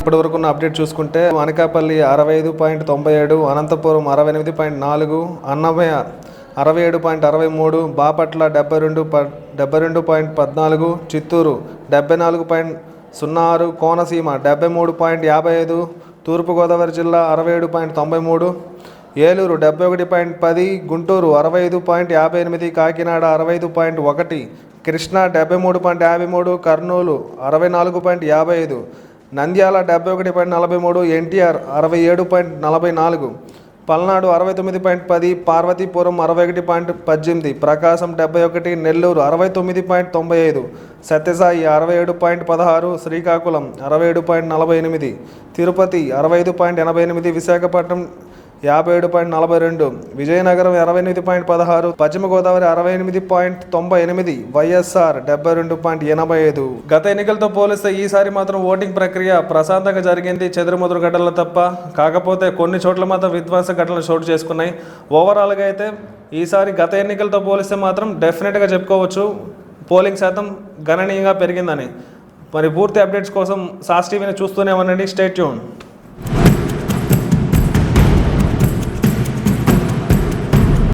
ఇప్పటివరకు ఉన్న అప్డేట్ చూసుకుంటే అనకాపల్లి 65.97, అనంతపురం 68.4, అన్నమయ్య 67.63, బాపట్ల 72.14, చిత్తూరు 74.06, కోనసీమ 73.55, తూర్పుగోదావరి జిల్లా 67.93, ఏలూరు 71.10, గుంటూరు 65.58, కాకినాడ 65.1, కృష్ణా 73.53, కర్నూలు 64.55, నంద్యాల 71.43, ఎన్టీఆర్ 67.44, పల్నాడు 69.10, పార్వతీపురం 61.18, ప్రకాశం 71, నెల్లూరు 69.95, సత్యసాయి 67.16, శ్రీకాకుళం 67.48, తిరుపతి 65.88, విశాఖపట్నం 57.42, విజయనగరం 28.16, పశ్చిమ గోదావరి 68.98, వైఎస్ఆర్ 72.85. గత ఎన్నికలతో పోలిస్తే ఈసారి మాత్రం ఓటింగ్ ప్రక్రియ ప్రశాంతంగా జరిగింది, చెదురుమదురు ఘటనలు తప్ప. కాకపోతే కొన్ని చోట్ల మాత్రం విధ్వంస ఘటనలు చోటు చేసుకున్నాయి. ఓవరాల్గా అయితే ఈసారి గత ఎన్నికలతో పోలిస్తే మాత్రం డెఫినెట్గా చెప్పుకోవచ్చు పోలింగ్ శాతం గణనీయంగా పెరిగిందని. మరి పూర్తి అప్డేట్స్ కోసం సాస్ టీవీని చూస్తూనే ఉండండి. Stay tune.